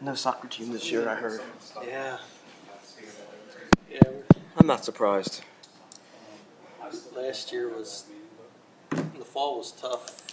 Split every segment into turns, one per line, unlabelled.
No soccer team this year, I heard.
Yeah. Yeah.
I'm not surprised.
Last year was, the fall was tough.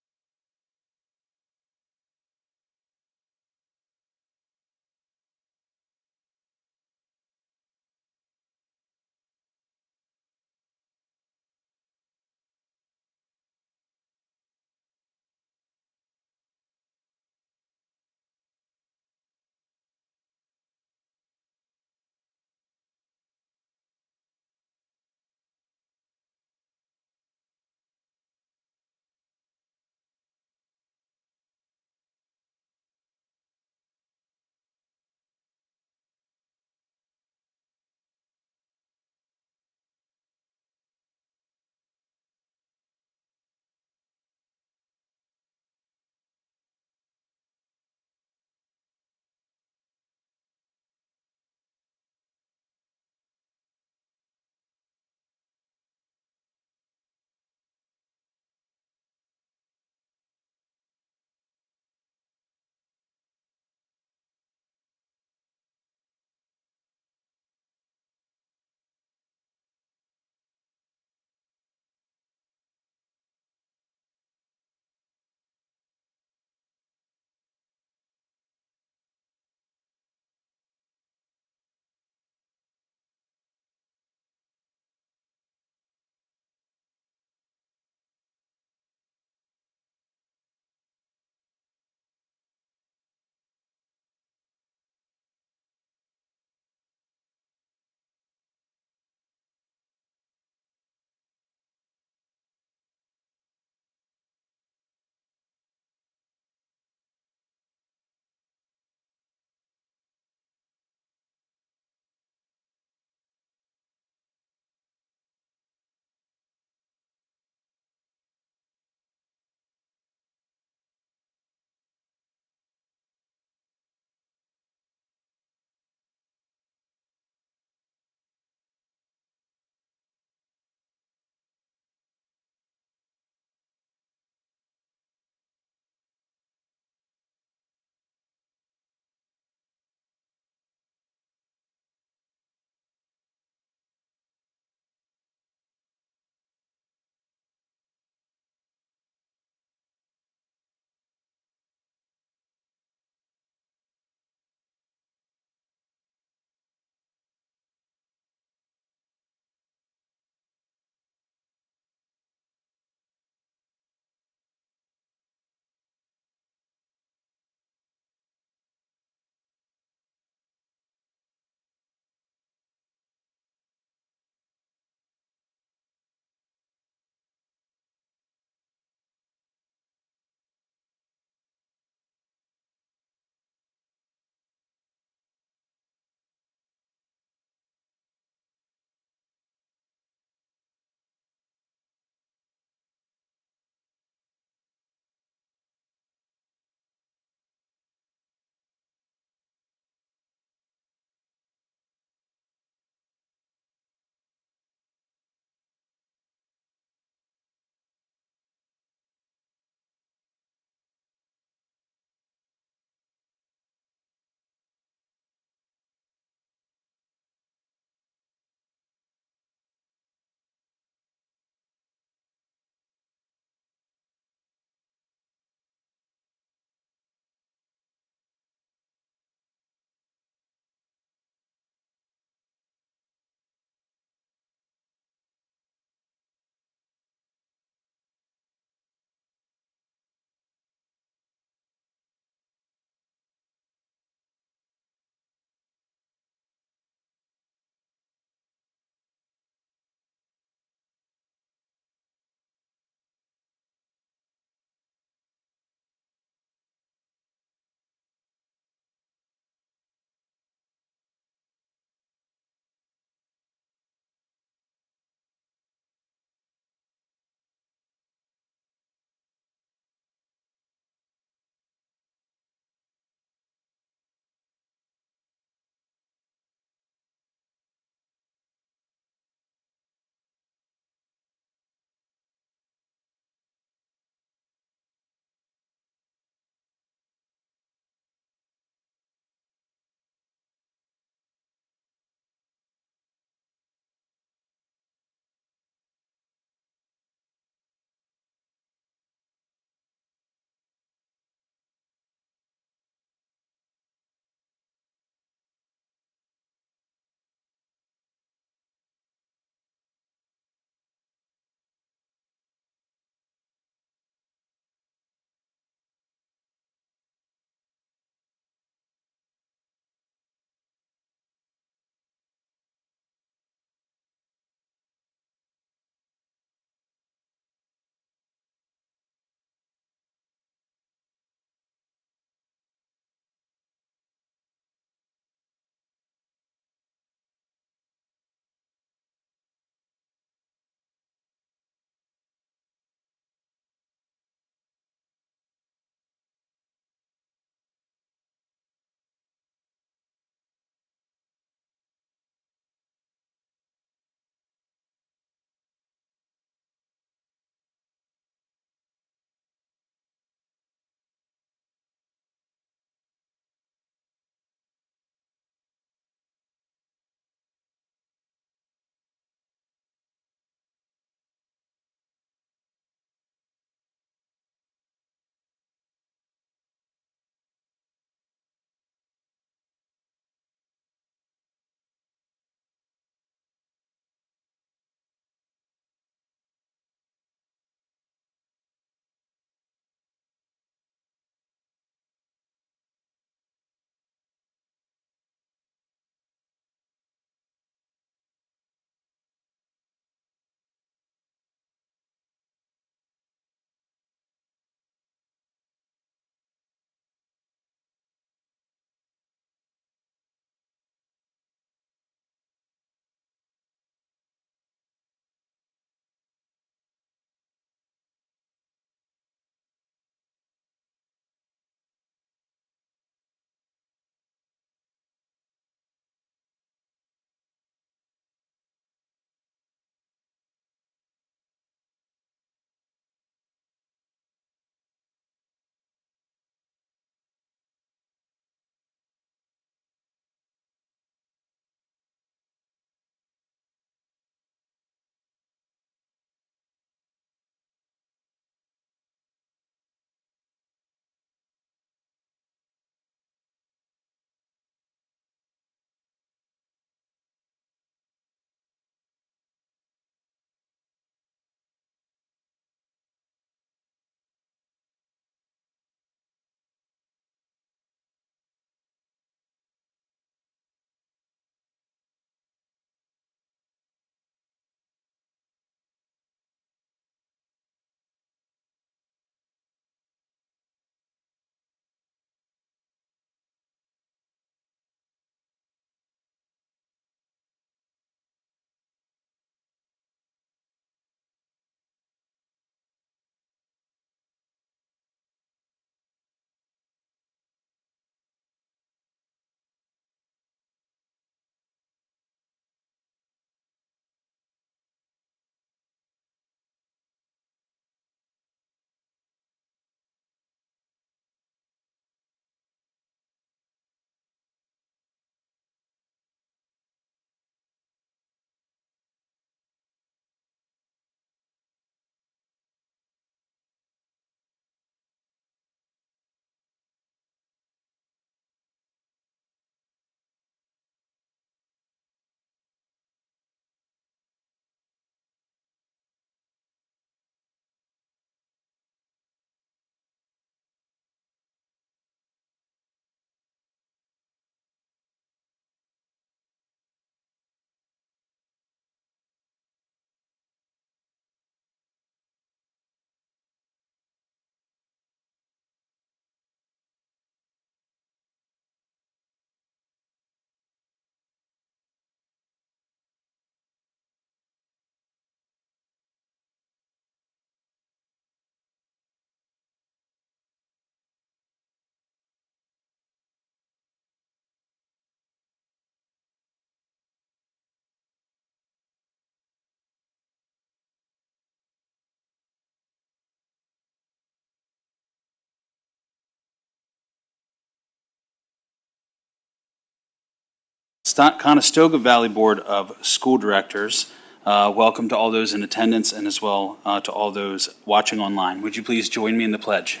Conestoga Valley Board of School Directors. Welcome to all those in attendance and as well to all those watching online. Would you please join me in the pledge?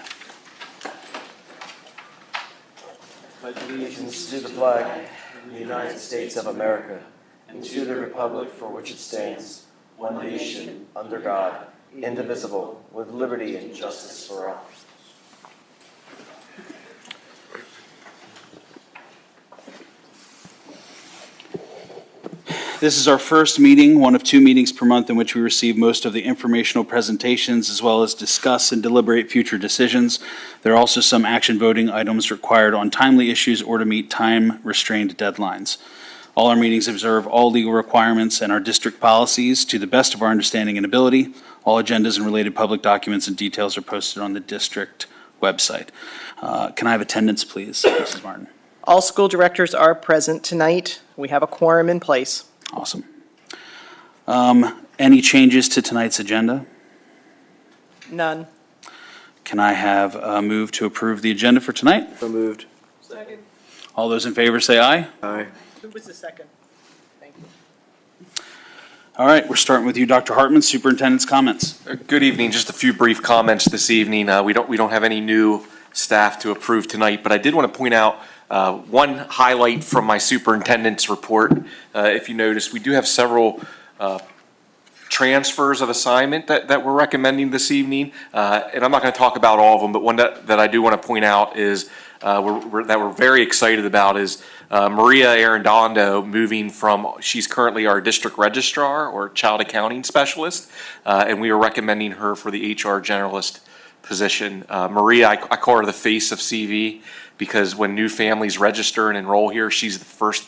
Pledge allegiance to the flag of the United States of America and to the republic for which it stands, one nation, under God, indivisible, with liberty and justice for all.
This is our first meeting, one of 2 meetings per month in which we receive most of the informational presentations as well as discuss and deliberate future decisions. There are also some action voting items required on timely issues or to meet time-restrained deadlines. All our meetings observe all legal requirements and our district policies to the best of our understanding and ability. All agendas and related public documents and details are posted on the district website. Can I have attendance, please, Mrs. Martin?
All school directors are present tonight. We have a quorum in place.
Awesome. Any changes to tonight's agenda?
None.
Can I have a move to approve the agenda for tonight?
So moved.
Second.
All those in favor say aye.
Aye.
Who was the second? Thank you.
All right, we're starting with you, Dr. Hartman, superintendent's comments.
Good evening. Just a few brief comments this evening. We don't have any new staff to approve tonight, but I did want to point out one highlight from my superintendent's report. If you notice, we do have several transfers of assignment that we're recommending this evening, and I'm not going to talk about all of them, but one that I do want to point out is that we're very excited about is Maria Arredondo moving from, she's currently our district registrar or child accounting specialist, and we are recommending her for the HR generalist position. Maria, I call her the face of CV because when new families register and enroll here, she's the first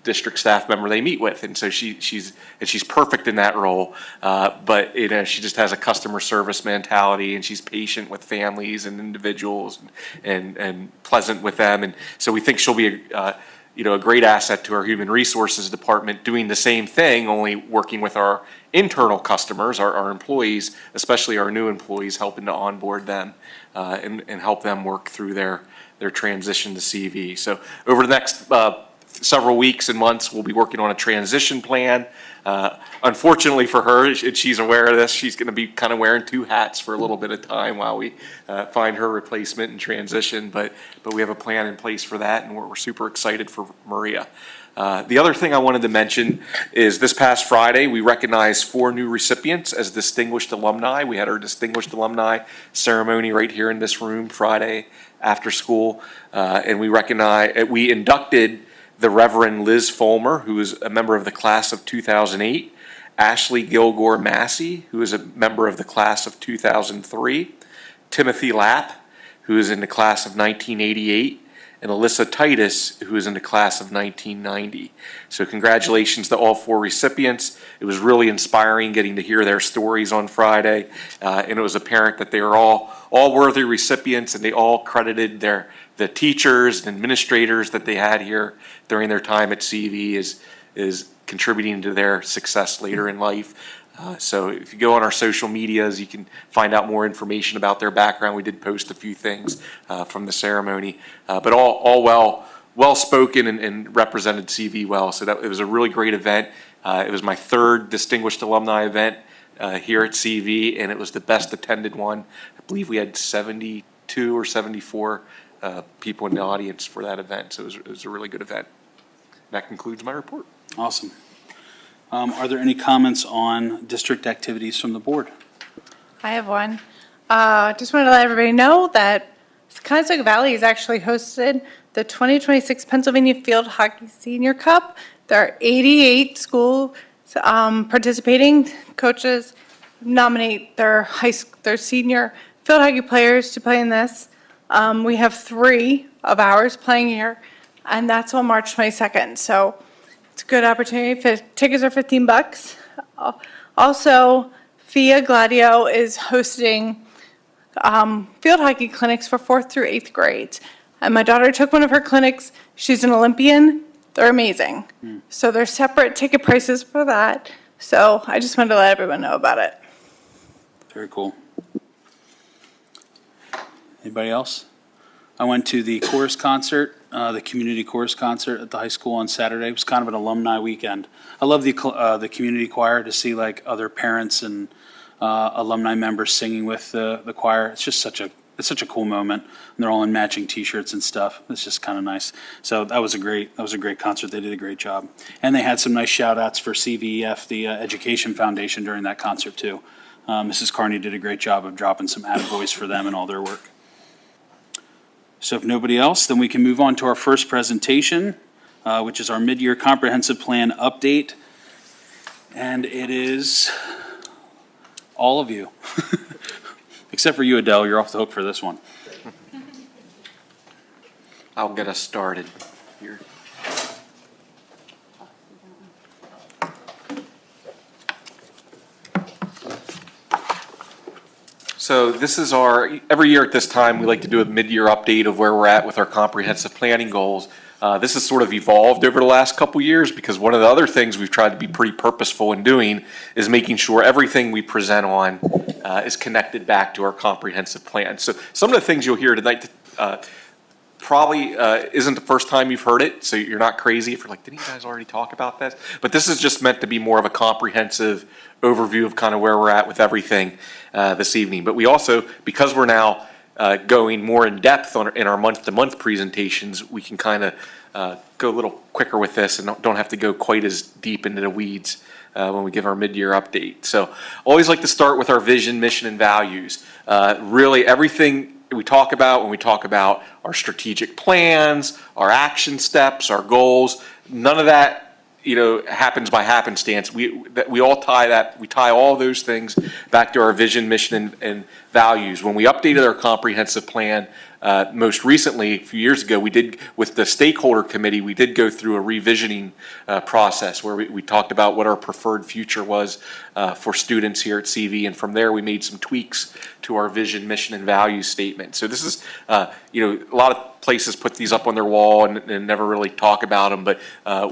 district staff member they meet with, and so she's perfect in that role. But she just has a customer service mentality, and she's patient with families and individuals, and pleasant with them, and so we think she'll be a great asset to our human resources department, doing the same thing, only working with our internal customers, our employees, especially our new employees, helping to onboard them and help them work through their transition to CV. So over the next several weeks and months, we'll be working on a transition plan. Unfortunately for her, and she's aware of this, she's going to be kind of wearing 2 hats for a little bit of time while we find her replacement and transition. But we have a plan in place for that, and we're super excited for Maria. The other thing I wanted to mention is this past Friday, we recognized 4 new recipients as distinguished alumni. We had our distinguished alumni ceremony right here in this room Friday after school, and we inducted the Reverend Liz Fulmer, who is a member of the class of 2008, Ashley Gilgore Massey, who is a member of the class of 2003, Timothy Lapp, who is in the class of 1988, and Alyssa Titus, who is in the class of 1990. So congratulations to all 4 recipients. It was really inspiring getting to hear their stories on Friday, and it was apparent that they are all worthy recipients, and they all credited the teachers and administrators that they had here during their time at CV is contributing to their success later in life. So if you go on our social medias, you can find out more information about their background. We did post a few things from the ceremony, but all well spoken and represented CV well. So it was a really great event. It was my 3rd distinguished alumni event here at CV, and it was the best attended one. I believe we had 72 or 74 people in the audience for that event. So it was a really good event. That concludes my report.
Awesome. Are there any comments on district activities from the board?
I have one. Just wanted to let everybody know that Conestoga Valley has actually hosted the 2026 Pennsylvania Field Hockey Senior Cup. There are 88 schools participating. Coaches nominate their senior field hockey players to play in this. We have 3 of ours playing here, and that's on March 22nd. So it's a good opportunity. Tickets are $15. Also, FIA Gladio is hosting field hockey clinics for 4th through 8th grades. And my daughter took one of her clinics. She's an Olympian. They're amazing. So there's separate ticket prices for that. So I just wanted to let everyone know about it.
Very cool. Anybody else? I went to the chorus concert the community chorus concert at the high school on Saturday. It was kind of an alumni weekend. I love the community choir, to see like other parents and alumni members singing with the choir. It's just such a cool moment. And they're all in matching T-shirts and stuff. It's just kind of nice. So that was a great concert. They did a great job, and they had some nice shout outs for CVEF, the Education Foundation, during that concert too. Mrs. Carney did a great job of dropping some attaboys for them and all their work. So if nobody else, then we can move on to our first presentation, which is our mid-year comprehensive plan update. And it is all of you. Except for you, Adele, you're off the hook for this one.
I'll get us started here. So this is every year at this time, we like to do a mid-year update of where we're at with our comprehensive planning goals. This has sort of evolved over the last couple years, because one of the other things we've tried to be pretty purposeful in doing is making sure everything we present on is connected back to our comprehensive plan. So some of the things you'll hear tonight probably isn't the first time you've heard it, so you're not crazy if you're like, didn't you guys already talk about this? But this is just meant to be more of a comprehensive overview of kind of where we're at with everything this evening. But we also, because we're now going more in depth in our month-to-month presentations, we can kind of go a little quicker with this and don't have to go quite as deep into the weeds when we give our mid-year update. So always like to start with our vision, mission, and values. Really everything we talk about when we talk about our strategic plans, our action steps, our goals, none of that happens by happenstance. We tie all those things back to our vision, mission, and values. When we updated our comprehensive plan most recently, a few years ago, we did, with the stakeholder committee, we did go through a revisioning process where we talked about what our preferred future was for students here at CV, and from there we made some tweaks to our vision, mission, and values statement. So this is, a lot of places put these up on their wall and never really talk about them, but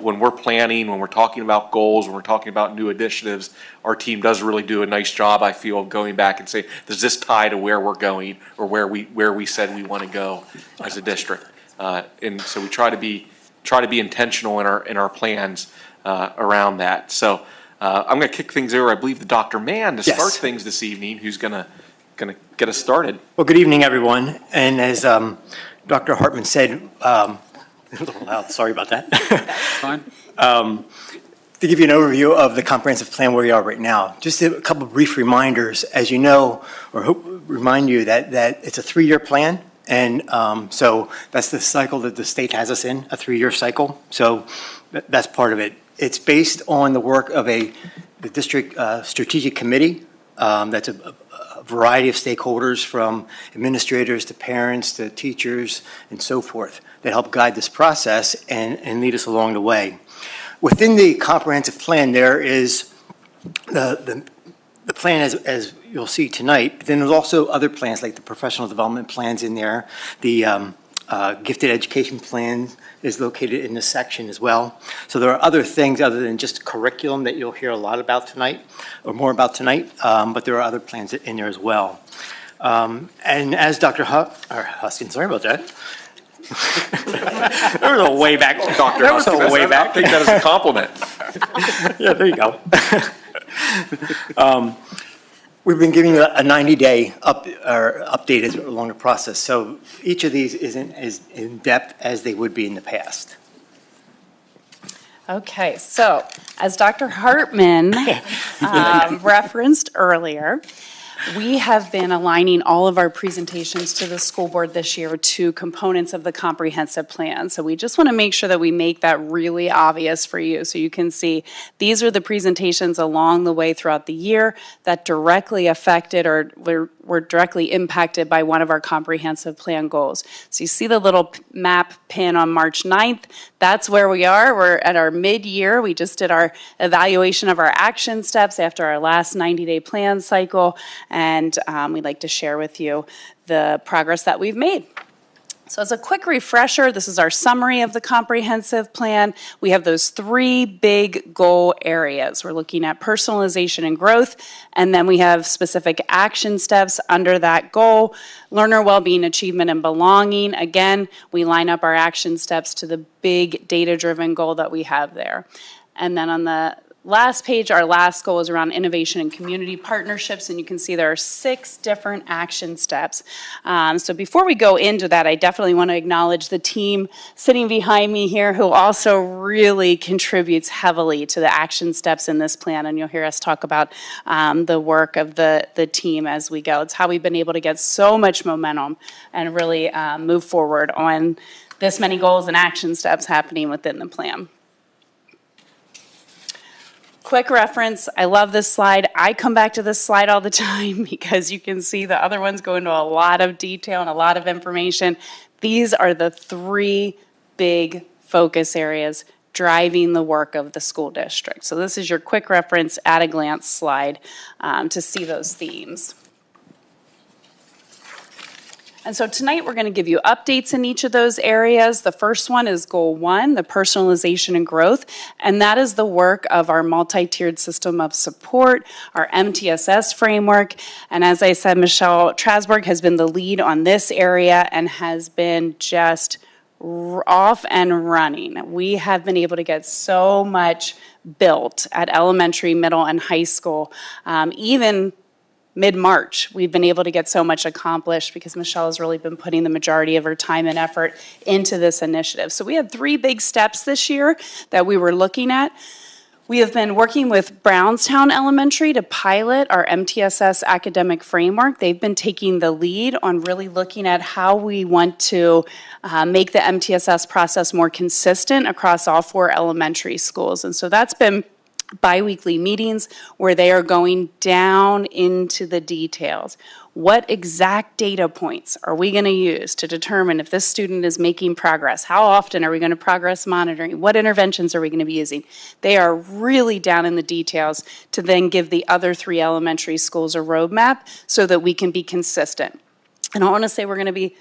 when we're planning, when we're talking about goals, when we're talking about new initiatives, our team does really do a nice job, I feel, of going back and say, does this tie to where we're going or where we said we want to go as a district? And so we try to be intentional in our plans around that. So I'm going to kick things over, I believe, to Dr. Mann to start things this evening, who's going to get us started.
Well, good evening, everyone. And as Dr. Hartman said, a little loud, sorry about that.
Fine.
To give you an overview of the comprehensive plan where we are right now, just a couple of brief reminders. As you know, or remind you that it's a 3-year plan. And so that's the cycle that the state has us in, a 3-year cycle. So that's part of it. It's based on the work of the district strategic committee. That's a variety of stakeholders, from administrators to parents to teachers and so forth, that help guide this process and lead us along the way. Within the comprehensive plan, there is the plan as you'll see tonight. Then there's also other plans like the professional development plans in there. The gifted education plan is located in this section as well. So there are other things other than just curriculum that you'll hear a lot about tonight, or more about tonight, but there are other plans in there as well. And as Dr. Huskin, sorry about that. There was a way back,
Dr. Huskin, I think that is a compliment.
Yeah, there you go. We've been giving you a 90-day update along the process, so each of these isn't as in-depth as they would be in the past.
Okay, so as Dr. Hartman referenced earlier, we have been aligning all of our presentations to the school board this year to components of the comprehensive plan. So we just want to make sure that we make that really obvious for you, so you can see these are the presentations along the way throughout the year that directly affected or were directly impacted by one of our comprehensive plan goals. So you see the little map pin on March 9th. That's where we are. We're at our mid-year. We just did our evaluation of our action steps after our last 90-day plan cycle, and we'd like to share with you the progress that we've made. So as a quick refresher, this is our summary of the comprehensive plan. We have those 3 big goal areas. We're looking at personalization and growth, and then we have specific action steps under that goal. Learner well-being, achievement, and belonging. Again, we line up our action steps to the big data-driven goal that we have there. And then on the last page, our last goal is around innovation and community partnerships, and you can see there are 6 different action steps. So before we go into that, I definitely want to acknowledge the team sitting behind me here who also really contributes heavily to the action steps in this plan, and you'll hear us talk about the work of the team as we go. It's how we've been able to get so much momentum and really move forward on this many goals and action steps happening within the plan. Quick reference, I love this slide. I come back to this slide all the time because you can see the other ones go into a lot of detail and a lot of information. These are the 3 big focus areas driving the work of the school district. So this is your quick reference at a glance slide to see those themes. And so tonight we're going to give you updates in each of those areas. The first one is Goal 1, the personalization and growth, and that is the work of our multi-tiered system of support, our MTSS framework. And as I said, Michelle Trasberg has been the lead on this area and has been just off and running. We have been able to get so much built at elementary, middle, and high school. Even mid-March, we've been able to get so much accomplished because Michelle has really been putting the majority of her time and effort into this initiative. So we had 3 big steps this year that we were looking at. We have been working with Brownstown Elementary to pilot our MTSS academic framework. They've been taking the lead on really looking at how we want to make the MTSS process more consistent across all 4 elementary schools. And so that's been bi-weekly meetings where they are going down into the details. What exact data points are we going to use to determine if this student is making progress? How often are we going to progress monitoring? What interventions are we going to be using? They are really down in the details to then give the other 3 elementary schools a roadmap so that we can be consistent. I don't want to say we're going to be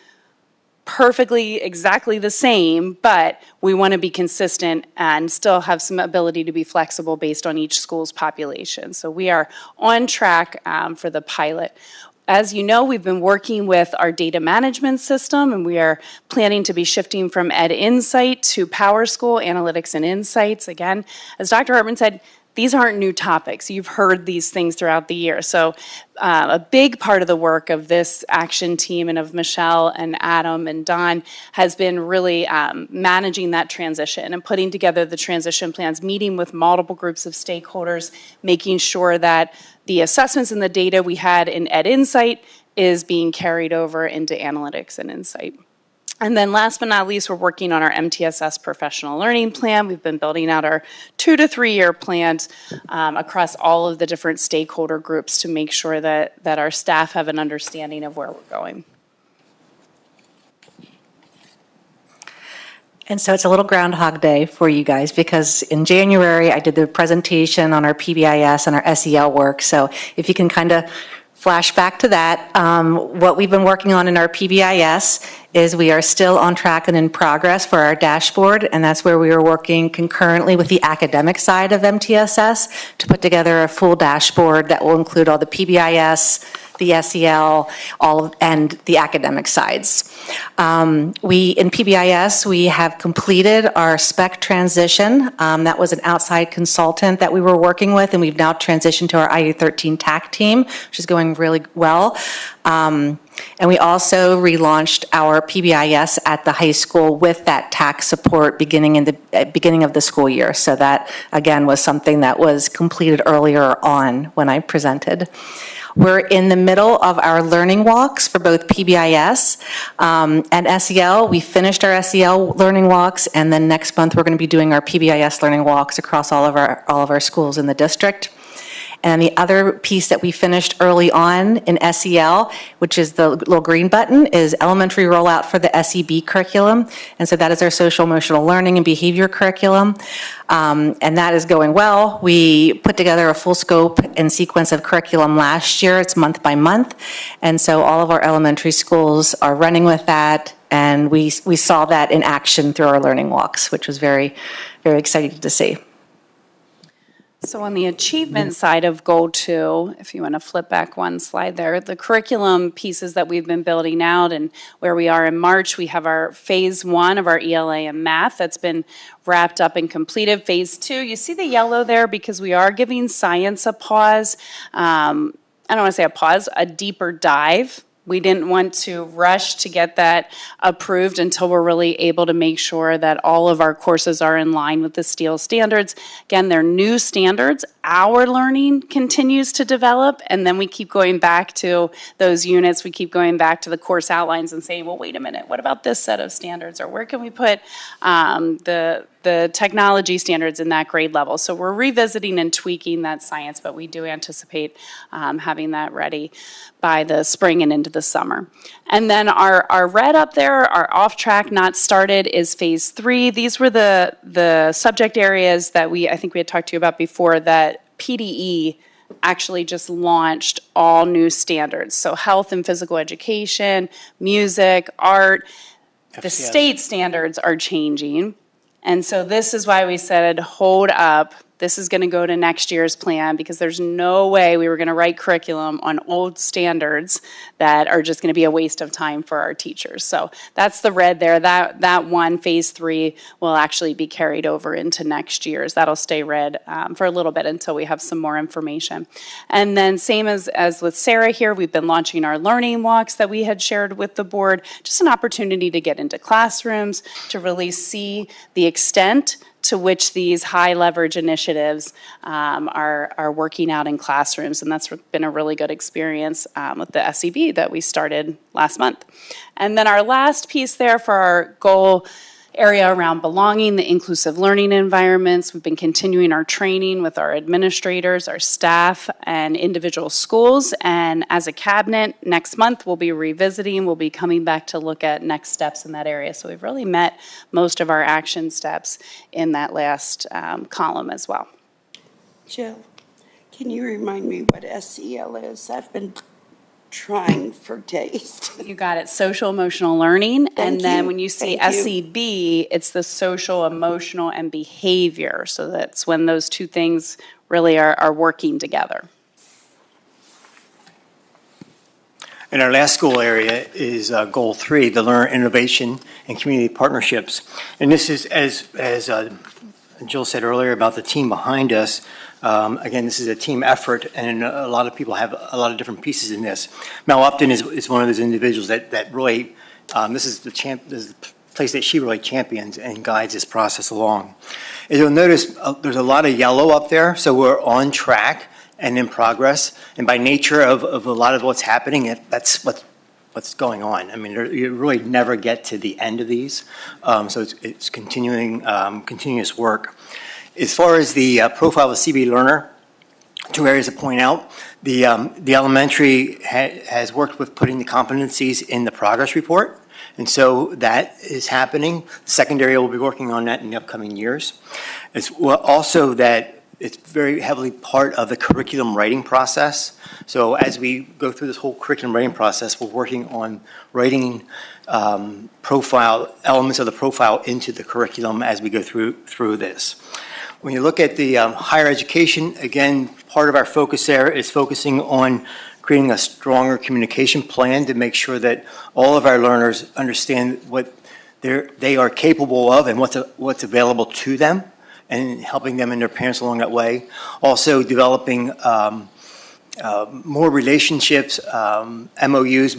perfectly exactly the same, but we want to be consistent and still have some ability to be flexible based on each school's population. So we are on track for the pilot. As you know, we've been working with our data management system, and we are planning to be shifting from Ed Insight to PowerSchool Analytics and Insights. Again, as Dr. Hartman said, these aren't new topics. You've heard these things throughout the year. So a big part of the work of this action team and of Michelle and Adam and Don has been really managing that transition and putting together the transition plans, meeting with multiple groups of stakeholders, making sure that the assessments and the data we had in Ed Insight is being carried over into Analytics and Insight. And then last but not least, we're working on our MTSS professional learning plan. We've been building out our 2 to 3 year plans across all of the different stakeholder groups to make sure that our staff have an understanding of where we're going.
And so it's a little Groundhog Day for you guys because in January I did the presentation on our PBIS and our SEL work. So if you can kind of flash back to that, what we've been working on in our PBIS is we are still on track and in progress for our dashboard, and that's where we are working concurrently with the academic side of MTSS to put together a full dashboard that will include all the PBIS, the SEL, and the academic sides. In PBIS, we have completed our spec transition. That was an outside consultant that we were working with, and we've now transitioned to our IU13 TAC team, which is going really well. And we also relaunched our PBIS at the high school with that TAC support beginning of the school year. So that, again, was something that was completed earlier on when I presented. We're in the middle of our learning walks for both PBIS and SEL. We finished our SEL learning walks, and then next month we're going to be doing our PBIS learning walks across all of our schools in the district. And the other piece that we finished early on in SEL, which is the little green button, is elementary rollout for the SEB curriculum. And so that is our social emotional learning and behavior curriculum. And that is going well. We put together a full scope and sequence of curriculum last year. It's month by month. And so all of our elementary schools are running with that. And we saw that in action through our learning walks, which was very, very exciting to see.
So on the achievement side of Goal 2, if you want to flip back one slide there, the curriculum pieces that we've been building out and where we are in March, we have our phase 1 of our ELA and math that's been wrapped up and completed. Phase 2, you see the yellow there because we are giving science a pause. I don't want to say a pause, a deeper dive. We didn't want to rush to get that approved until we're really able to make sure that all of our courses are in line with the STEEL standards. Again, they're new standards. Our learning continues to develop, and then we keep going back to those units. We keep going back to the course outlines and saying, well, wait a minute, what about this set of standards? Or where can we put the technology standards in that grade level? So we're revisiting and tweaking that science, but we do anticipate having that ready by the spring and into the summer. And then our red up there, our off track, not started, is phase 3. These were the subject areas that I think we had talked to you about before, that PDE actually just launched all new standards. So health and physical education, music, art, the state standards are changing. And so this is why we said, hold up, this is going to go to next year's plan, because there's no way we were going to write curriculum on old standards that are just going to be a waste of time for our teachers. So that's the red there. That one, phase 3, will actually be carried over into next year's. That'll stay red for a little bit until we have some more information. And then same as with Sarah here, we've been launching our learning walks that we had shared with the board. Just an opportunity to get into classrooms, to really see the extent to which these high leverage initiatives are working out in classrooms. And that's been a really good experience with the SEB that we started last month. And then our last piece there for our goal area around belonging, the inclusive learning environments. We've been continuing our training with our administrators, our staff, and individual schools. And as a cabinet, next month we'll be revisiting, we'll be coming back to look at next steps in that area. So we've really met most of our action steps in that last column as well.
Jill, can you remind me what SEL is? I've been trying for days.
You got it, social emotional learning. And then
you.
when you see
Thank you.
SEB, it's the social, emotional, and behavior. So that's when those two things really are working together.
And our last goal area is Goal 3, the Learner Innovation and Community Partnerships. And this is, as Jill said earlier about the team behind us, again, this is a team effort, and a lot of people have a lot of different pieces in this. Mel Upton is one of those individuals that really, this is the place that she really champions and guides this process along. As you'll notice, there's a lot of yellow up there, so we're on track and in progress. And by nature of a lot of what's happening, that's what's going on. I mean, you really never get to the end of these, so it's continuous work. As far as the profile of a CB learner, 2 areas to point out. The elementary has worked with putting the competencies in the progress report, and so that is happening. Secondary will be working on that in the upcoming years. It's also that it's very heavily part of the curriculum writing process. So as we go through this whole curriculum writing process, we're working on writing profile, elements of the profile into the curriculum as we go through this. When you look at the higher education, again, part of our focus there is focusing on creating a stronger communication plan to make sure that all of our learners understand what they are capable of and what's available to them, and helping them and their parents along that way. Also developing more relationships, MOUs,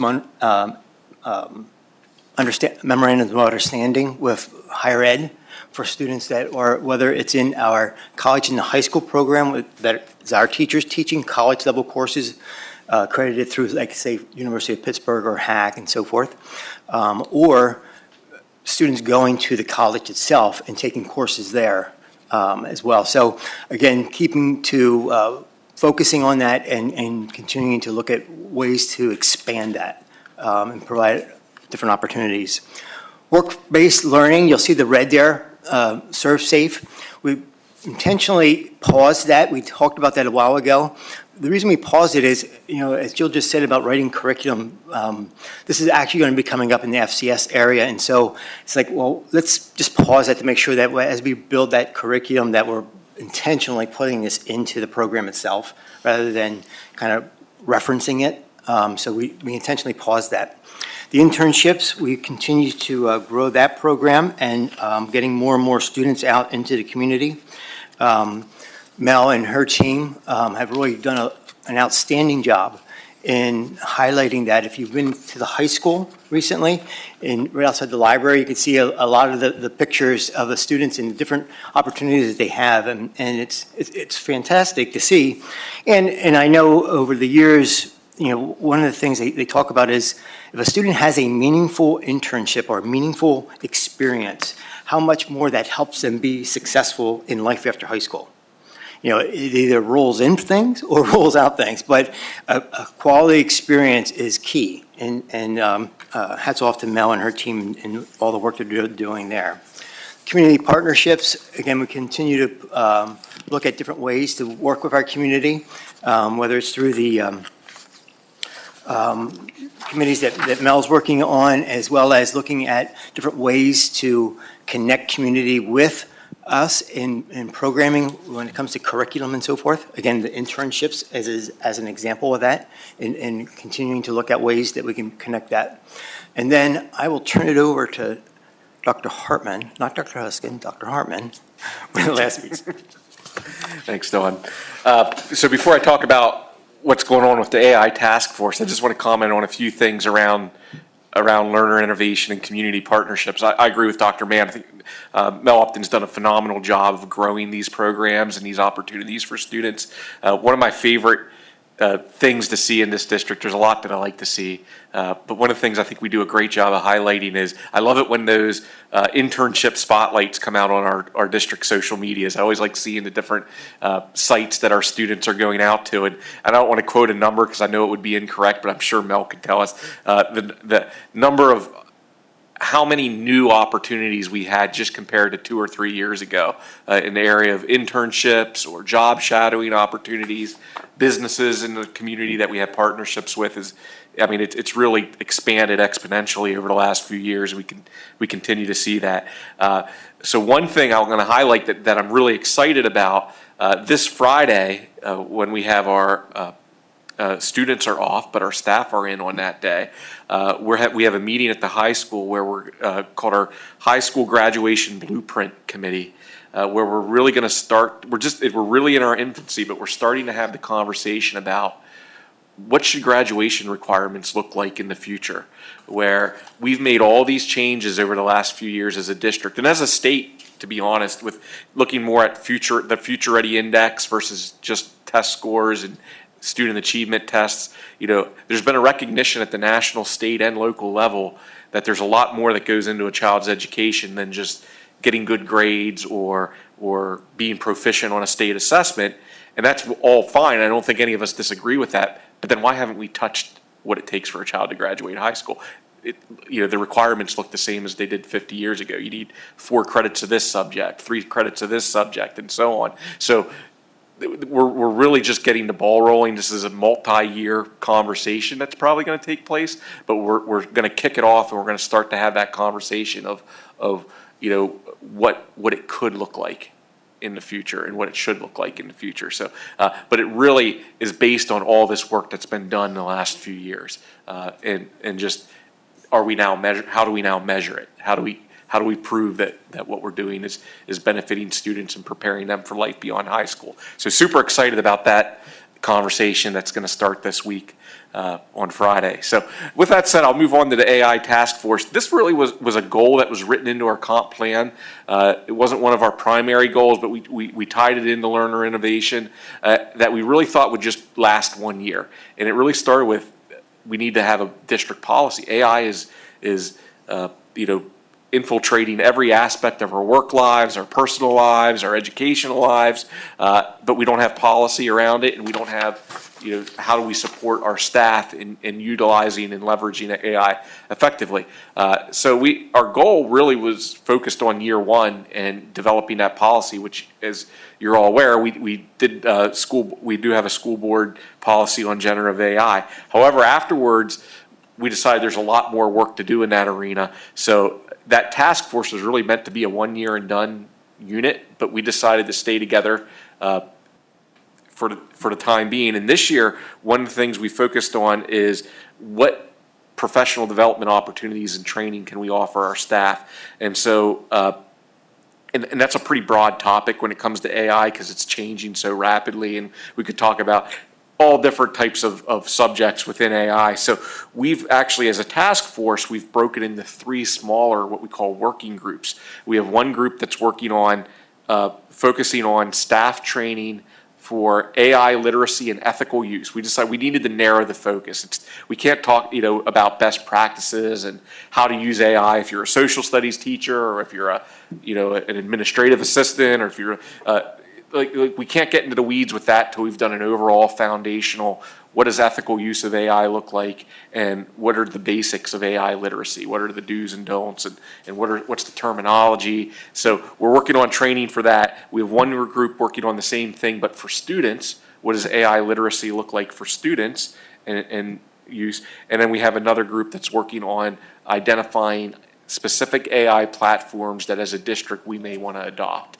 memorandums of understanding with higher ed for students that are, whether it's in our college and the high school program that is our teachers teaching college level courses accredited through, like, say, University of Pittsburgh or HAC and so forth, or students going to the college itself and taking courses there as well. So again, focusing on that and continuing to look at ways to expand that and provide different opportunities. Work-based learning, you'll see the red there, Serve Safe. We intentionally paused that. We talked about that a while ago, the reason we paused it is, as Jill just said about writing curriculum, this is actually going to be coming up in the FCS area. And so it's like, well, let's just pause that to make sure that as we build that curriculum that we're intentionally putting this into the program itself rather than kind of referencing it. So we intentionally paused that. The internships, we continue to grow that program and getting more and more students out into the community. Mel and her team have really done an outstanding job in highlighting that. If you've been to the high school recently, right outside the library, you can see a lot of the pictures of the students and the different opportunities that they have, and it's fantastic to see. And I know over the years, one of the things they talk about is if a student has a meaningful internship or a meaningful experience, how much more that helps them be successful in life after high school. It either rolls in things or rolls out things, but a quality experience is key. And hats off to Mel and her team and all the work they're doing there. Community partnerships, again, we continue to look at different ways to work with our community, whether it's through the committees that Mel's working on, as well as looking at different ways to connect community with us in programming when it comes to curriculum and so forth. Again, the internships as an example of that, and continuing to look at ways that we can connect that. And then I will turn it over to Dr. Hartman, not Dr. Huskin, Dr. Hartman, with the last piece.
Thanks, Dawn. So before I talk about what's going on with the AI task force, I just want to comment on a few things around learner innovation and community partnerships. I agree with Dr. Mann. I think Mel Upton's done a phenomenal job of growing these programs and these opportunities for students. One of my favorite things to see in this district, there's a lot that I like to see, but one of the things I think we do a great job of highlighting is I love it when those internship spotlights come out on our district social medias. I always like seeing the different sites that our students are going out to, and I don't want to quote a number because I know it would be incorrect, but I'm sure Mel could tell us the number of how many new opportunities we had just compared to 2 or 3 years ago in the area of internships or job shadowing opportunities, businesses in the community that we have partnerships with it's really expanded exponentially over the last few years. We continue to see that. So one thing I'm going to highlight that I'm really excited about this Friday when we have our students are off, but our staff are in on that day. We have a meeting at the high school where we're called our High School Graduation Blueprint Committee, where we're really going to start. We're really in our infancy, but we're starting to have the conversation about what should graduation requirements look like in the future, where we've made all these changes over the last few years as a district and as a state, to be honest, with looking more at the Future Ready Index versus just test scores and student achievement tests. There's been a recognition at the national, state, and local level that there's a lot more that goes into a child's education than just getting good grades or being proficient on a state assessment. And that's all fine. I don't think any of us disagree with that. But then why haven't we touched what it takes for a child to graduate high school? The requirements look the same as they did 50 years ago. You need 4 credits of this subject, 3 credits of this subject, and so on. So we're really just getting the ball rolling. This is a multi-year conversation that's probably going to take place, but we're going to kick it off and we're going to start to have that conversation of what it could look like in the future and what it should look like in the future. So, but it really is based on all this work that's been done in the last few years, and just how do we now measure it? How do we prove that what we're doing is benefiting students and preparing them for life beyond high school? So super excited about that conversation that's going to start this week on Friday. So with that said, I'll move on to the AI task force. This really was a goal that was written into our comp plan. It wasn't one of our primary goals, but we tied it into learner innovation that we really thought would just last 1 year. And it really started with we need to have a district policy. AI is infiltrating every aspect of our work lives, our personal lives, our educational lives, but we don't have policy around it, and we don't have how do we support our staff in utilizing and leveraging AI effectively? So our goal really was focused on year one and developing that policy, which, as you're all aware, we do have a school board policy on generative AI. However, afterwards, we decided there's a lot more work to do in that arena. So that task force was really meant to be a 1 year and done unit, but we decided to stay together for the time being. And this year, one of the things we focused on is what professional development opportunities and training can we offer our staff. And so, and that's a pretty broad topic when it comes to AI because it's changing so rapidly, and we could talk about all different types of subjects within AI. So we've actually, as a task force, we've broken into 3 smaller, what we call working groups. We have one group that's working on focusing on staff training for AI literacy and ethical use. We decided we needed to narrow the focus. We can't talk, about best practices and how to use AI if you're a social studies teacher or if you're an administrative assistant or if you're we can't get into the weeds with that till we've done an overall foundational, what does ethical use of AI look like, and what are the basics of AI literacy? What are the do's and don'ts, and what's the terminology? So we're working on training for that. We have one group working on the same thing, but for students, what does AI literacy look like for students and use? And then we have another group that's working on identifying specific AI platforms that as a district we may want to adopt,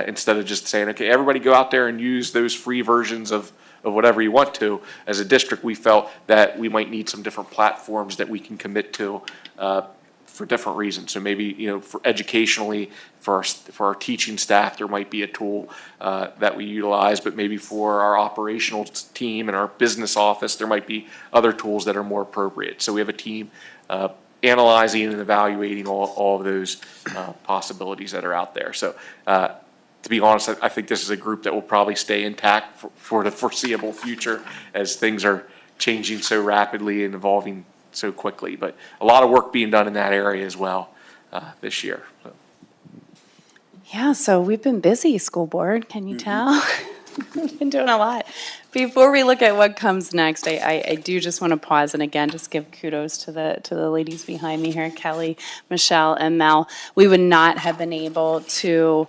instead of just saying, okay, everybody go out there and use those free versions of whatever you want to. As a district, we felt that we might need some different platforms that we can commit to for different reasons. So maybe, for educationally, for our teaching staff, there might be a tool that we utilize, but maybe for our operational team and our business office, there might be other tools that are more appropriate. So we have a team analyzing and evaluating all of those possibilities that are out there. So to be honest, I think this is a group that will probably stay intact for the foreseeable future as things are changing so rapidly and evolving so quickly. But a lot of work being done in that area as well this year. So.
Yeah, so we've been busy, school board, can you tell? We've been doing a lot. Before we look at what comes next, I do just want to pause and again just give kudos to the ladies behind me here, Kelly, Michelle, and Mel. We would not have been able to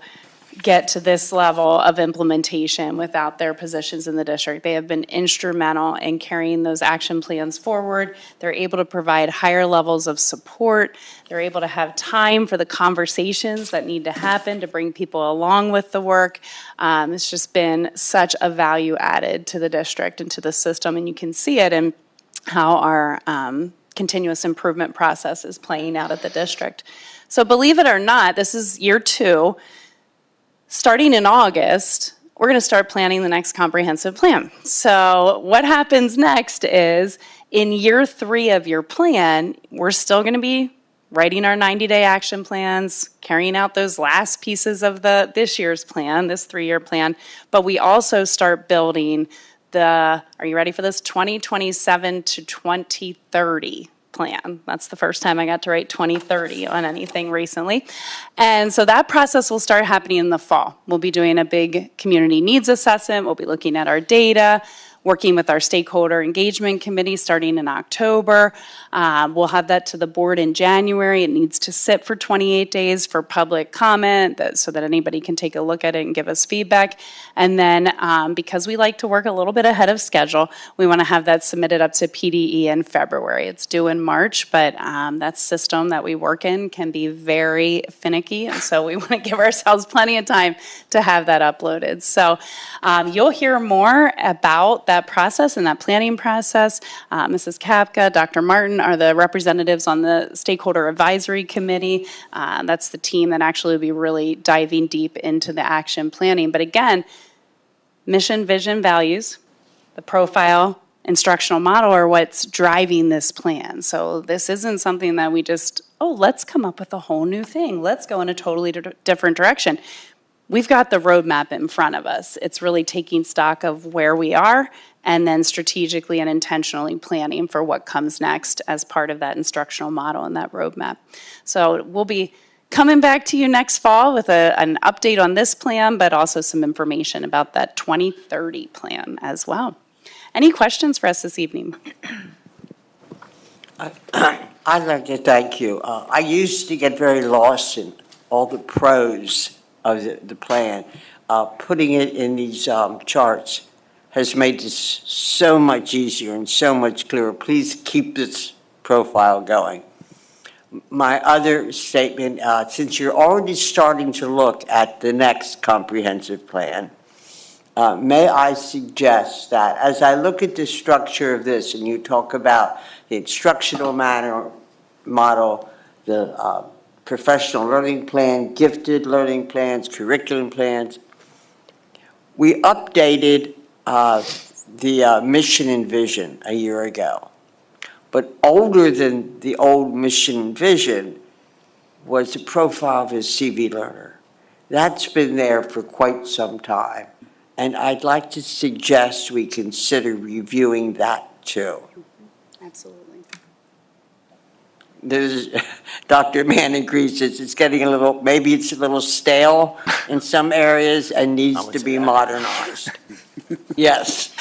get to this level of implementation without their positions in the district. They have been instrumental in carrying those action plans forward. They're able to provide higher levels of support. They're able to have time for the conversations that need to happen to bring people along with the work. It's just been such a value added to the district and to the system, and you can see it in how our continuous improvement process is playing out at the district. So believe it or not, this is year 2. Starting in August, we're going to start planning the next comprehensive plan. So what happens next is in year 3 of your plan, we're still going to be writing our 90-day action plans, carrying out those last pieces of this year's plan, this 3-year plan, but we also start building are you ready for this, 2027 to 2030 plan. That's the first time I got to write 2030 on anything recently. And so that process will start happening in the fall. We'll be doing a big community needs assessment. We'll be looking at our data, working with our stakeholder engagement committee starting in October. We'll have that to the board in January. It needs to sit for 28 days for public comment so that anybody can take a look at it and give us feedback. And then because we like to work a little bit ahead of schedule, we want to have that submitted up to PDE in February. It's due in March, but that system that we work in can be very finicky. And so we want to give ourselves plenty of time to have that uploaded. So you'll hear more about that process and that planning process. Mrs. Kapka, Dr. Martin are the representatives on the Stakeholder Advisory Committee. That's the team that actually will be really diving deep into the action planning. But again, mission, vision, values, the profile, instructional model are what's driving this plan. So this isn't something that we just, let's come up with a whole new thing. Let's go in a totally different direction. We've got the roadmap in front of us. It's really taking stock of where we are and then strategically and intentionally planning for what comes next as part of that instructional model and that roadmap. So we'll be coming back to you next fall with an update on this plan, but also some information about that 2030 plan as well. Any questions for us this evening?
I'd like to thank you. I used to get very lost in all the pros of the plan. Putting it in these charts has made this so much easier and so much clearer. Please keep this profile going. My other statement, since you're already starting to look at the next comprehensive plan, may I suggest that as I look at the structure of this, and you talk about the instructional model, the professional learning plan, gifted learning plans, curriculum plans, we updated the mission and vision a year ago. But older than the old mission and vision was the profile of a CV learner. That's been there for quite some time. And I'd like to suggest we consider reviewing that too.
Absolutely.
Dr. Mann agrees it's getting a little, maybe it's a little stale in some areas and needs to be modernized. Yes.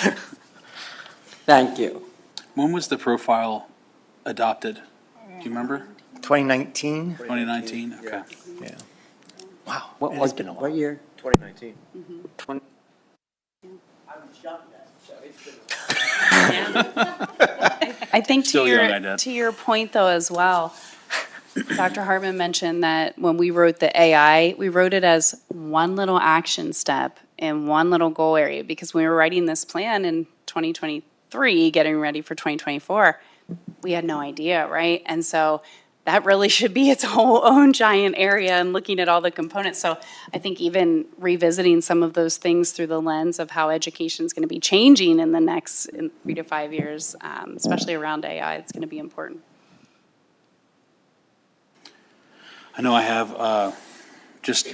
Thank you.
When was the profile adopted? Do you remember?
2019?
2019? Okay.
Yeah. Wow.
What
it has been a while.
What year?
2019.
20.
I think
Still young, I did.
to your point though as well, Dr. Hartman mentioned that when we wrote the AI, we wrote it as one little action step in one little goal area, because when we were writing this plan in 2023, getting ready for 2024, we had no idea, right? And so that really should be its whole own giant area and looking at all the components. So I think even revisiting some of those things through the lens of how education is going to be changing in the next 3 to 5 years, especially around AI, it's going to be important.
I know I have just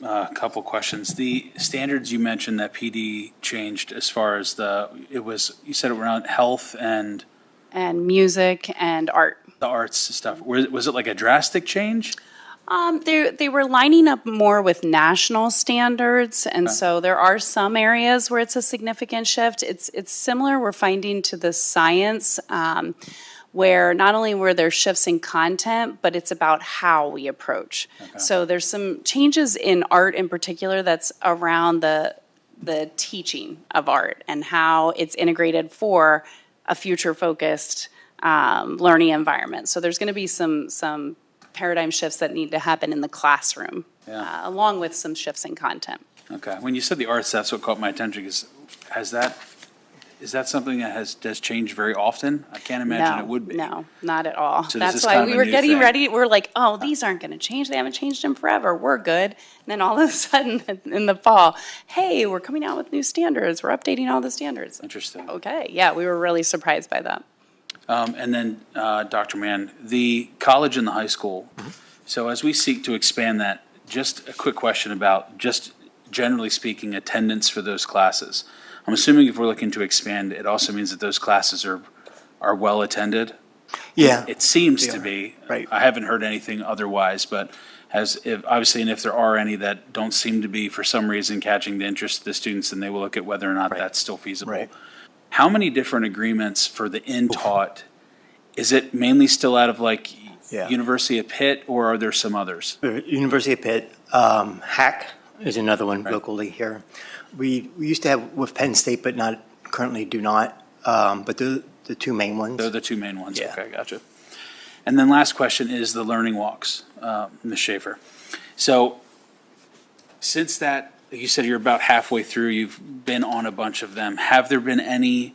a couple questions. The standards you mentioned that PD changed as far as you said around health and
music and art.
the arts stuff. Was it like a drastic change?
They were lining up more with national standards, and so there are some areas where it's a significant shift. It's similar, we're finding, to the science, where not only were there shifts in content, but it's about how we approach. Okay. So there's some changes in art in particular that's around the teaching of art and how it's integrated for a future-focused learning environment. So there's going to be some paradigm shifts that need to happen in the classroom, along with some shifts in content.
Okay. When you said the arts, that's what caught my attention. Is that something that has changed very often? I can't imagine it would be.
No, not at all.
So
that's why we were getting ready. We're like, oh, these aren't going to change. They haven't changed in forever. We're good. And then all of a sudden in the fall, hey, we're coming out with new standards. We're updating all the standards.
Interesting.
Okay. Yeah, we were really surprised by that.
And then, Dr. Mann, the college and the high school. So as we seek to expand that, just a quick question about just generally speaking, attendance for those classes. I'm assuming if we're looking to expand, it also means that those classes are well attended.
Yeah.
It seems to be.
Right.
I haven't heard anything otherwise, but if there are any that don't seem to be for some reason catching the interest of the students, then they will look at whether or not that's still feasible.
Right.
How many different agreements for the in-taught? Is it mainly still out of University of Pitt, or are there some others?
University of Pitt, HAC is another one locally here. We used to have with Penn State, but currently do not. But the two main ones.
They're the two main ones.
Yeah.
Okay, gotcha. And then last question is the learning walks, Ms. Schaefer. So since that, like you said, you're about halfway through, you've been on a bunch of them. Have there been any,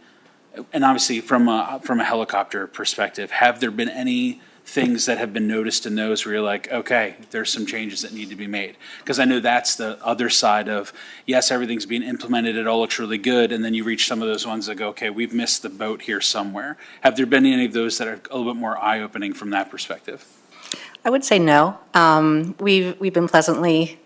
and obviously from a helicopter perspective, have there been any things that have been noticed in those where you're like, okay, there's some changes that need to be made? Because I know that's the other side of, yes, everything's being implemented, it all looks really good, and then you reach some of those ones that go, okay, we've missed the boat here somewhere. Have there been any of those that are a little bit more eye-opening from that perspective?
I would say no. We've been pleasantly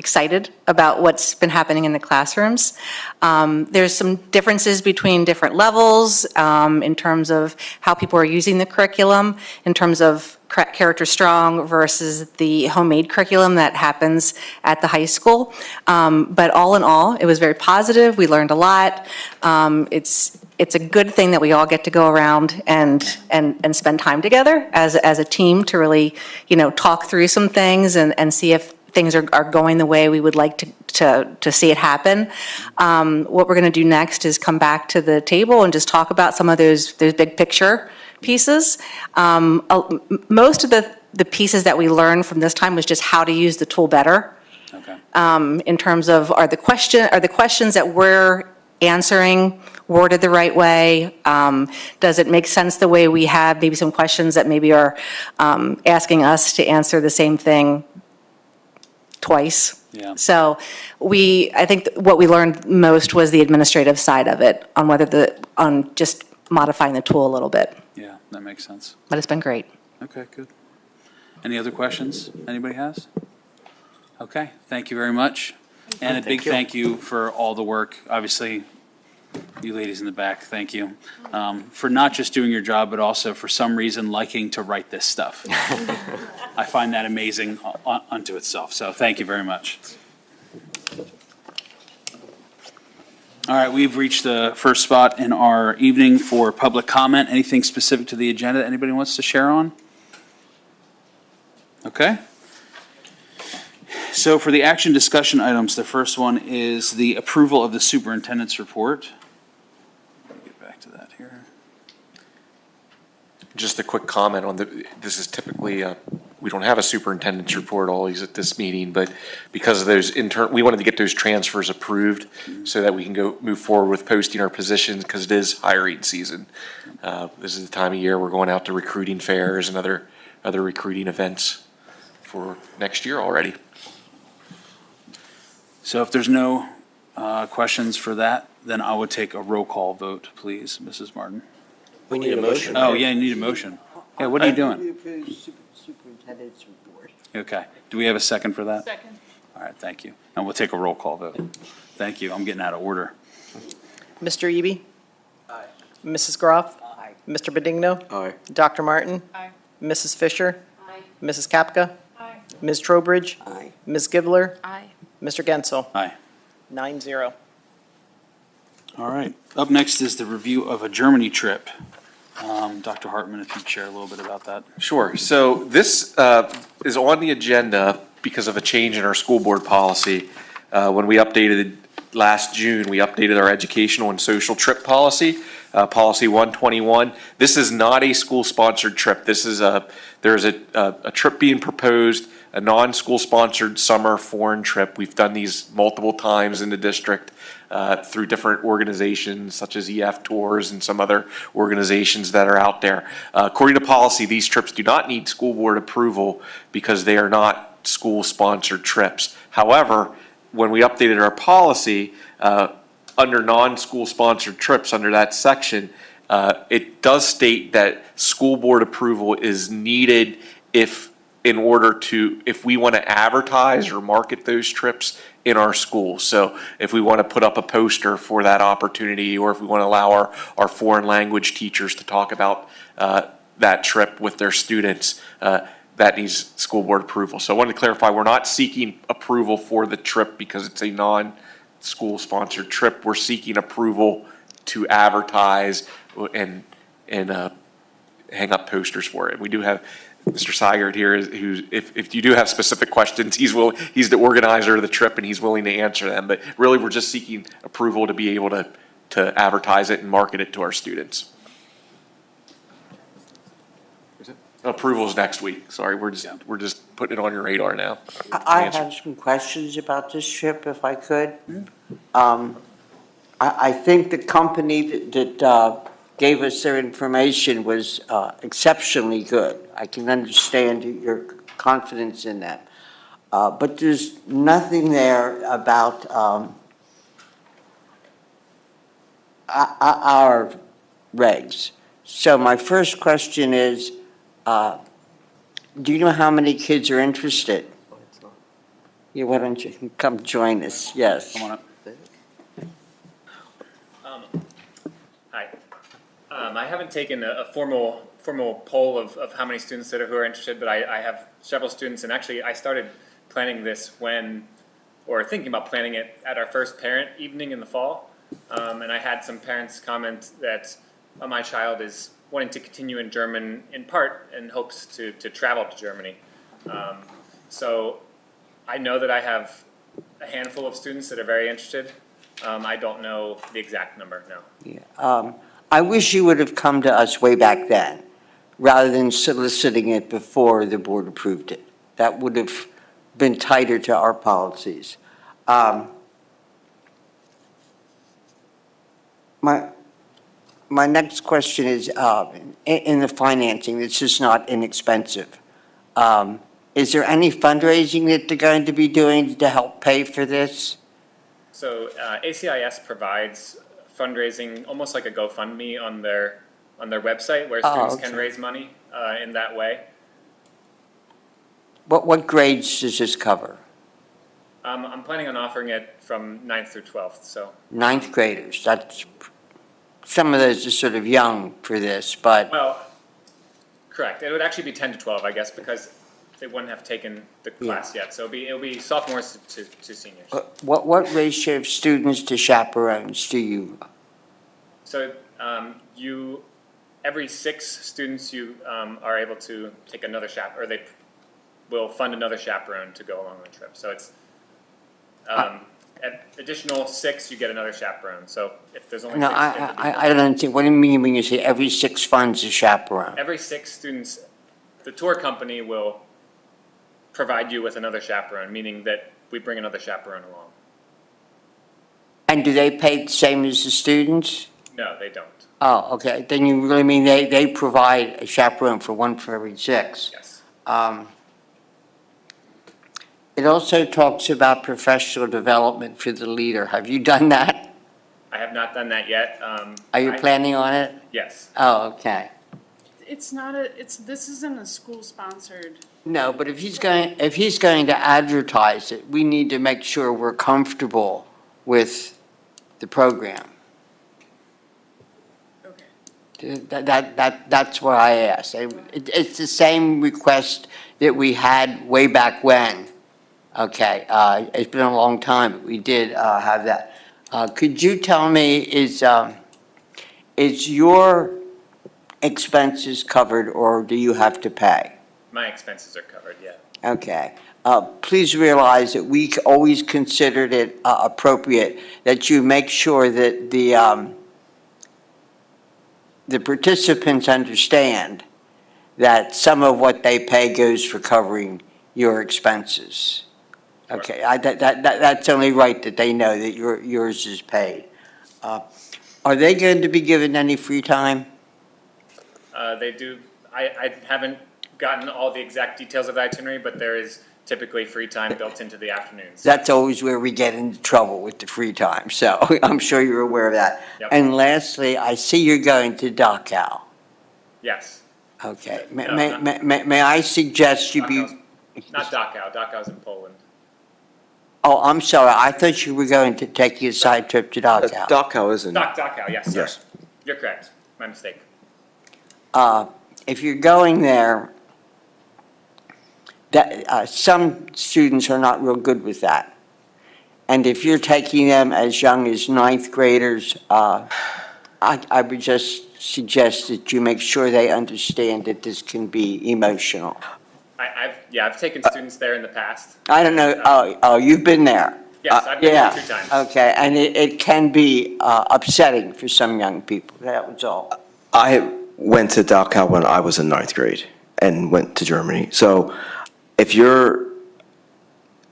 excited about what's been happening in the classrooms. There's some differences between different levels in terms of how people are using the curriculum, in terms of Character Strong versus the homemade curriculum that happens at the high school. But all in all, it was very positive. We learned a lot. It's a good thing that we all get to go around and spend time together as a team to really, talk through some things and see if things are going the way we would like to see it happen. What we're going to do next is come back to the table and just talk about some of those big picture pieces. Most of the pieces that we learned from this time was just how to use the tool better.
Okay.
In terms of are the questions that we're answering worded the right way? Does it make sense the way we have maybe some questions that maybe are asking us to answer the same thing twice?
Yeah.
So I think what we learned most was the administrative side of it on just modifying the tool a little bit.
Yeah, that makes sense.
But it's been great.
Okay, good. Any other questions anybody has? Okay, thank you very much. And a big thank you for all the work. Obviously, you ladies in the back, thank you. For not just doing your job, but also for some reason liking to write this stuff. I find that amazing unto itself, so thank you very much. All right, we've reached the first spot in our evening for public comment. Anything specific to the agenda that anybody wants to share on? Okay. So for the action discussion items, the first one is the approval of the superintendent's report. Let me get back to that here.
Just a quick comment on this is typically, we don't have a superintendent's report always at this meeting, but because of those we wanted to get those transfers approved so that we can move forward with posting our positions because it is hiring season. This is the time of year we're going out to recruiting fairs and other recruiting events for next year already.
So if there's no questions for that, then I would take a roll call vote, please, Mrs. Martin.
We need a motion.
Oh, yeah, you need a motion. Yeah, what are you doing?
Superintendent's report.
Okay. Do we have a second for that?
Second.
All right, thank you. And we'll take a roll call vote. Thank you. I'm getting out of order.
Mr. Eby? Aye. Mrs. Groff?
Aye.
Mr. Bedingno?
Aye.
Dr. Martin?
Aye.
Mrs. Fisher?
Aye.
Mrs. Kapka?
Aye.
Ms. Trowbridge?
Aye.
Ms. Givler?
Aye.
Mr. Gensel?
Aye.
9-0.
All right. Up next is the review of a Germany trip. Dr. Hartman, if you'd share a little bit about that.
Sure. So this is on the agenda because of a change in our school board policy. When we updated last June, we updated our educational and social trip policy, policy 121. This is not a school-sponsored trip. This is there's a trip being proposed, a non-school sponsored summer foreign trip. We've done these multiple times in the district through different organizations such as EF Tours and some other organizations that are out there. According to policy, these trips do not need school board approval because they are not school-sponsored trips. However, when we updated our policy, under non-school sponsored trips, under that section, it does state that school board approval is needed if we want to advertise or market those trips in our schools. So if we want to put up a poster for that opportunity, or if we want to allow our foreign language teachers to talk about that trip with their students, that needs school board approval. So I wanted to clarify, we're not seeking approval for the trip because it's a non-school sponsored trip. We're seeking approval to advertise and hang up posters for it. We do have Mr. Seigert here, who, if you do have specific questions, he's the organizer of the trip and he's willing to answer them. But really, we're just seeking approval to be able to advertise it and market it to our students. Approval is next week. Sorry, we're just putting it on your radar now.
I have some questions about this trip, if I could. I think the company that gave us their information was exceptionally good. I can understand your confidence in that. But there's nothing there about our regs. So my first question is, do you know how many kids are interested? Yeah, why don't you come join us? Yes.
Come on up.
Hi. I haven't taken a formal poll of how many students who are interested, but I have several students, and actually I started planning this or thinking about planning it at our first parent evening in the fall, and I had some parents comment that my child is wanting to continue in German in part and hopes to travel to Germany. So I know that I have a handful of students that are very interested. I don't know the exact number, no.
Yeah. I wish you would have come to us way back then, rather than soliciting it before the board approved it. That would have been tighter to our policies. My next question is, in the financing, this is not inexpensive. Is there any fundraising that they're going to be doing to help pay for this?
So ACIS provides fundraising, almost like a GoFundMe on their website, where students can raise money in that way.
What grades does this cover?
I'm planning on offering it from 9th through 12th, so.
Ninth graders, some of those are sort of young for this, but.
Well, correct. It would actually be 10 to 12, I guess, because they wouldn't have taken the class yet. So it'll be sophomores to seniors.
What ratio of students to chaperones do you?
So every 6 students you are able to take another chaperone, or they will fund another chaperone to go along the trip. So it's additional 6, you get another chaperone. So if there's only 6,
I don't understand. What do you mean when you say every 6 funds a chaperone?
Every 6 students, the tour company will provide you with another chaperone, meaning that we bring another chaperone along.
And do they pay the same as the students?
No, they don't.
Oh, okay. Then you really mean they provide a chaperone for every 6?
Yes.
It also talks about professional development for the leader. Have you done that?
I have not done that yet.
Are you planning on it?
Yes.
Oh, okay.
This isn't a school-sponsored.
No, but if he's going to advertise it, we need to make sure we're comfortable with the program.
Okay.
That's what I asked. It's the same request that we had way back when. Okay, it's been a long time, but we did have that. Could you tell me, is your expenses covered, or do you have to pay?
My expenses are covered, yeah.
Okay. Please realize that we always considered it appropriate that you make sure that the participants understand that some of what they pay goes for covering your expenses. Okay, that's only right that they know that yours is paid. Are they going to be given any free time?
They do. I haven't gotten all the exact details of the itinerary, but there is typically free time built into the afternoons.
That's always where we get into trouble with the free time, so I'm sure you're aware of that.
Yep.
And lastly, I see you're going to Dachau.
Yes.
Okay.
No,
May I suggest you be...
Not Dachau. Dachau's in Poland.
Oh, I'm sorry. I thought you were going to take your side trip to Dachau.
Dachau is in.
Dachau, yes. Sorry.
Yes.
You're correct. My mistake.
If you're going there, some students are not real good with that. And if you're taking them as young as 9th graders, I would just suggest that you make sure they understand that this can be emotional.
I've taken students there in the past.
I don't know. Oh, you've been there.
Yes, I've been there 2 times.
Okay, and it can be upsetting for some young people. That was all.
I went to Dachau when I was in 9th grade and went to Germany. So if you're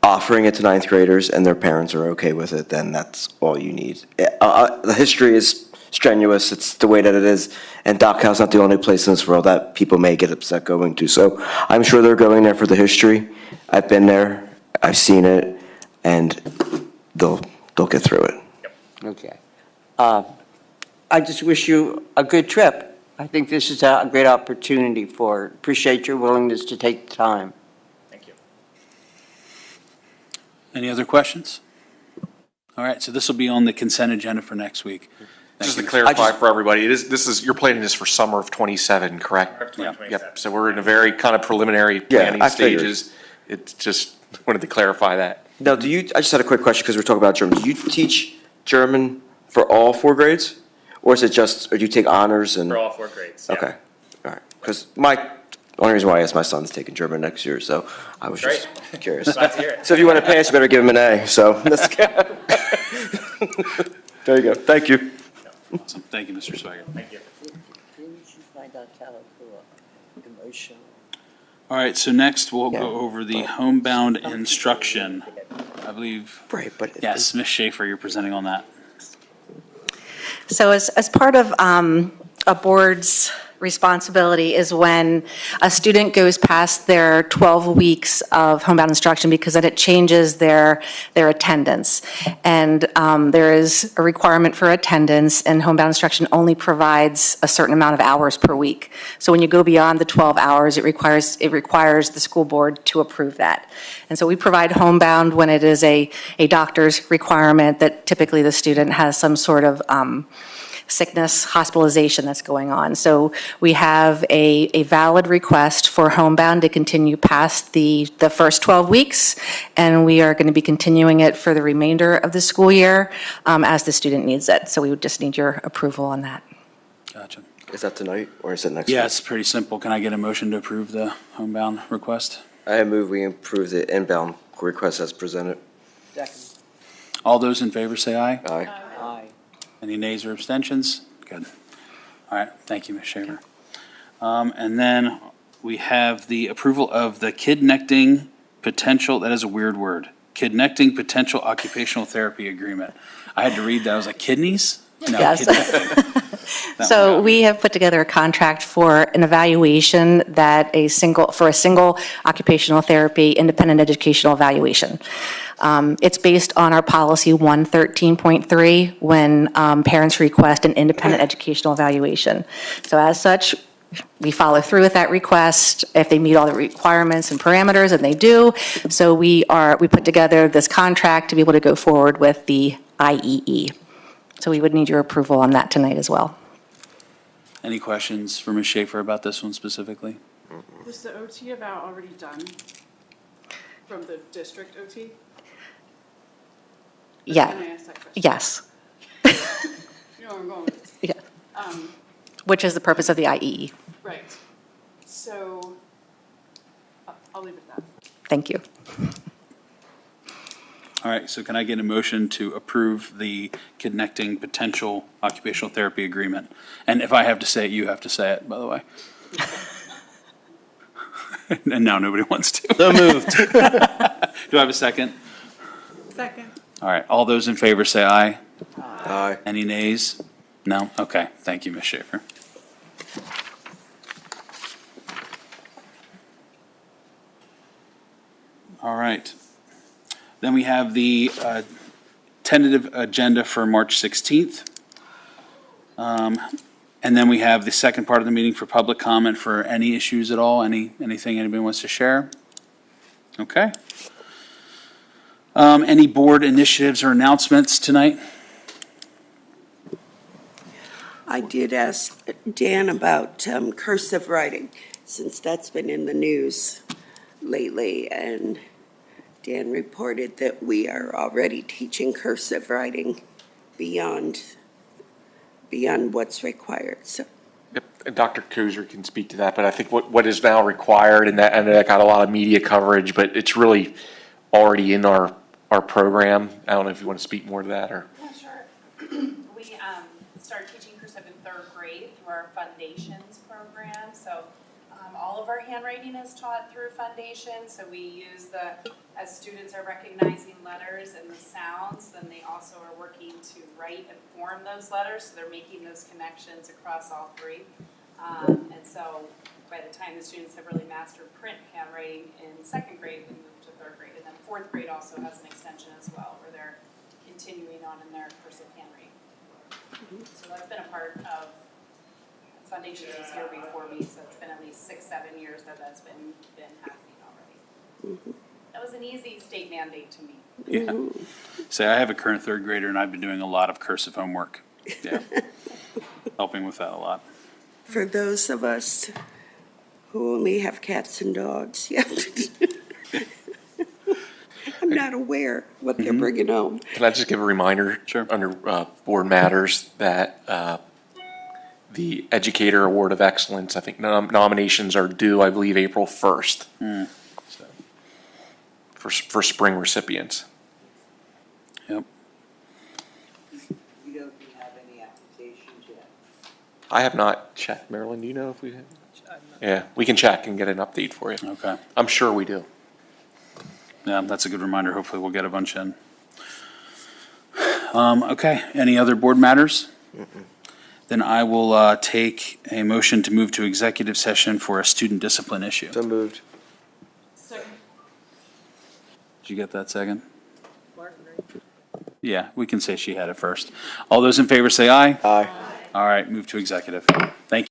offering it to 9th graders and their parents are okay with it, then that's all you need. The history is strenuous. It's the way that it is. And Dachau's not the only place in this world that people may get upset going to. So I'm sure they're going there for the history. I've been there. I've seen it. And they'll get through it.
Yep.
Okay. I just wish you a good trip. I think this is a great opportunity appreciate your willingness to take the time.
Thank you.
Any other questions? All right, so this will be on the consent agenda for next week.
Just to clarify for everybody, you're planning this for summer of '27, correct?
Yeah.
Yep, so we're in a very kind of preliminary planning
I figured.
stages. It's just, wanted to clarify that.
Now, I just had a quick question because we're talking about German. Do you teach German for all 4 grades? Or is it just, or do you take honors and?
For all 4 grades. Yeah.
Okay, all right. Because my only reason why I asked my son's taking German next year, so I was just curious.
Glad to hear it.
So if you want to pass, you better give him an A, so that's good. There you go, thank you.
Awesome. Thank you, Mr. Swager.
Thank you.
All right, so next we'll go over the homebound instruction. I believe,
Right, but.
yes, Ms. Schaefer, you're presenting on that.
So as part of a board's responsibility is when a student goes past their 12 weeks of homebound instruction, because then it changes their attendance. And there is a requirement for attendance, and homebound instruction only provides a certain amount of hours per week. So when you go beyond the 12 hours, it requires the school board to approve that. And so we provide homebound when it is a doctor's requirement that typically the student has some sort of sickness, hospitalization that's going on. So we have a valid request for homebound to continue past the first 12 weeks, and we are going to be continuing it for the remainder of the school year as the student needs it. So we would just need your approval on that.
Gotcha.
Is that tonight, or is it next week?
Yeah, it's pretty simple. Can I get a motion to approve the homebound request?
I move we approve the inbound request as presented.
All those in favor say aye.
Aye.
Any nays or abstentions? Good. All right, thank you, Ms. Schaefer. And then we have the approval of the Kidnecting Potential, that is a weird word, Kidnecting Potential Occupational Therapy Agreement. I had to read that. I was like, kidneys? No,
Yes.
Kidnecting.
So we have put together a contract for an evaluation for a single occupational therapy independent educational evaluation. It's based on our policy 113.3 when parents request an independent educational evaluation. So as such, we follow through with that request if they meet all the requirements and parameters, and they do. So we put together this contract to be able to go forward with the IEE. So we would need your approval on that tonight as well.
Any questions for Ms. Schaefer about this one specifically?
Was the OT eval already done from the district OT?
Yeah.
Can I ask that question?
Yes.
You know where I'm going with this.
Yeah. Which is the purpose of the IEE.
Right. So, I'll leave it at that.
Thank you.
All right, so can I get a motion to approve the Connecting Potential Occupational Therapy Agreement? And if I have to say it, you have to say it, by the way. And now nobody wants to.
So moved.
Do I have a second?
Second.
All right, all those in favor say aye.
Aye.
Any nays? No? Okay, thank you, Ms. Schaefer. All right. Then we have the tentative agenda for March 16th. And then we have the second part of the meeting for public comment for any issues at all, anything anybody wants to share? Okay. Any board initiatives or announcements tonight?
I did ask Dan about cursive writing, since that's been in the news lately, and Dan reported that we are already teaching cursive writing beyond what's required, so.
Yep, and Dr. Kozer can speak to that, but I think what is now required, and that got a lot of media coverage, but it's really already in our program. I don't know if you want to speak more to that, or.
Yeah, sure. We start teaching cursive in 3rd grade through our Foundations program. So all of our handwriting is taught through Foundations. So we use as students are recognizing letters and the sounds, then they also are working to write and form those letters. So they're making those connections across all 3. And so by the time the students have really mastered print handwriting in 2nd grade, we move to 3rd grade. And then 4th grade also has an extension as well, where they're continuing on in their cursive handwriting. So that's been a part of Foundations was here before me, so it's been at least 6-7 years that's been happening already. That was an easy state mandate to meet.
Yeah. Say, I have a current third grader, and I've been doing a lot of cursive homework. Yeah. Helping with that a lot.
For those of us who only have cats and dogs, yeah. I'm not aware what they're bringing home.
Can I just give a reminder?
Sure.
Under Board Matters, that the Educator Award of Excellence, I think nominations are due, I believe, April 1st. So, for spring recipients.
Yep.
We don't have any applications yet.
I have not checked. Marilyn, do you know if we have? Yeah, we can check and get an update for you.
Okay.
I'm sure we do.
Yeah, that's a good reminder. Hopefully we'll get a bunch in. Okay, any other board matters? Then I will take a motion to move to executive session for a student discipline issue.
So moved.
Second.
Did you get that second? Yeah, we can say she had it first. All those in favor say aye.
Aye.
All right, move to executive. Thank you.